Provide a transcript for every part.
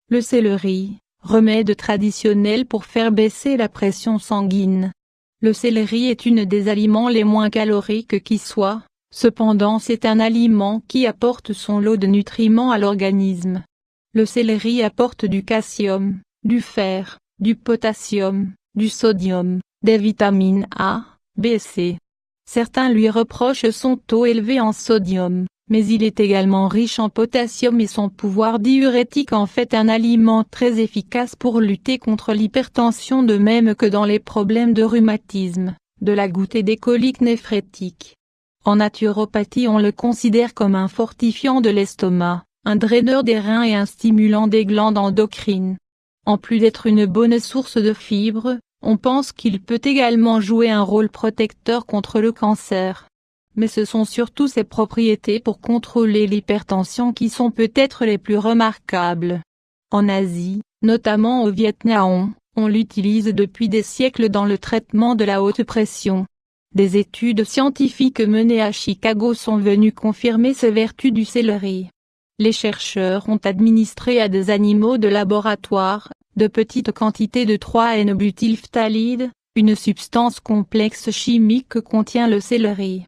Le céleri, remède traditionnel pour faire baisser la pression sanguine. Le céleri est une des aliments les moins caloriques qui soit, cependant c'est un aliment qui apporte son lot de nutriments à l'organisme. Le céleri apporte du calcium, du fer, du potassium, du sodium, des vitamines A, B et C. Certains lui reprochent son taux élevé en sodium, mais il est également riche en potassium et son pouvoir diurétique en fait un aliment très efficace pour lutter contre l'hypertension de même que dans les problèmes de rhumatisme, de la goutte et des coliques néphrétiques. En naturopathie on le considère comme un fortifiant de l'estomac, un draineur des reins et un stimulant des glandes endocrines. En plus d'être une bonne source de fibres, on pense qu'il peut également jouer un rôle protecteur contre le cancer. Mais ce sont surtout ses propriétés pour contrôler l'hypertension qui sont peut-être les plus remarquables. En Asie, notamment au Vietnam, on l'utilise depuis des siècles dans le traitement de la haute pression. Des études scientifiques menées à Chicago sont venues confirmer ces vertus du céleri. Les chercheurs ont administré à des animaux de laboratoire, de petites quantités de 3-N-butylphthalide, une substance complexe chimique que contient le céleri.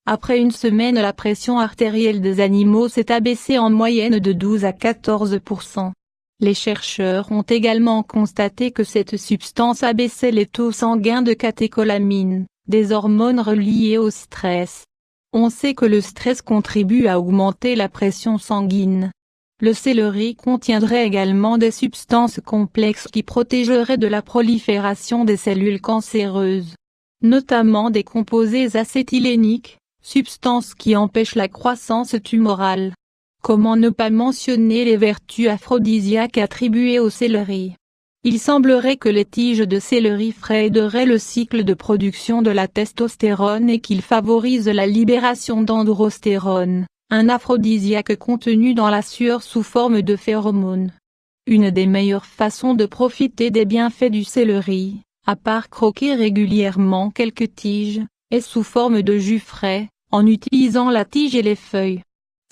Après une semaine la pression artérielle des animaux s'est abaissée en moyenne de 12 à 14%. Les chercheurs ont également constaté que cette substance abaissait les taux sanguins de catécholamine, des hormones reliées au stress. On sait que le stress contribue à augmenter la pression sanguine. Le céleri contiendrait également des substances complexes qui protégeraient de la prolifération des cellules cancéreuses, notamment des composés acétyléniques, substances qui empêchent la croissance tumorale. Comment ne pas mentionner les vertus aphrodisiaques attribuées au céleri? Il semblerait que les tiges de céleri frais aideraient le cycle de production de la testostérone et qu'il favorise la libération d'androstérone, un aphrodisiaque contenu dans la sueur sous forme de phéromones. Une des meilleures façons de profiter des bienfaits du céleri, à part croquer régulièrement quelques tiges, est sous forme de jus frais, en utilisant la tige et les feuilles.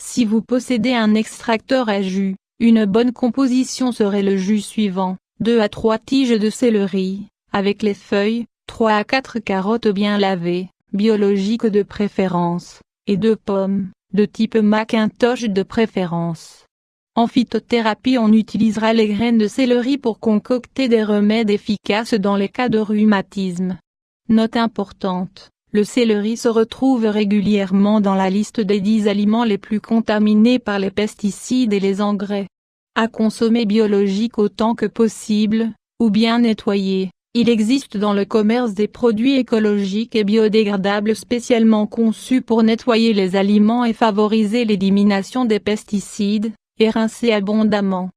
Si vous possédez un extracteur à jus, une bonne composition serait le jus suivant, 2 à 3 tiges de céleri, avec les feuilles, 3 à 4 carottes bien lavées, biologiques de préférence, et 2 pommes, de type Macintosh de préférence. En phytothérapie on utilisera les graines de céleri pour concocter des remèdes efficaces dans les cas de rhumatisme. Note importante, le céleri se retrouve régulièrement dans la liste des 10 aliments les plus contaminés par les pesticides et les engrais. À consommer biologique autant que possible, ou bien nettoyé. Il existe dans le commerce des produits écologiques et biodégradables spécialement conçus pour nettoyer les aliments et favoriser l'élimination des pesticides, et rincer abondamment.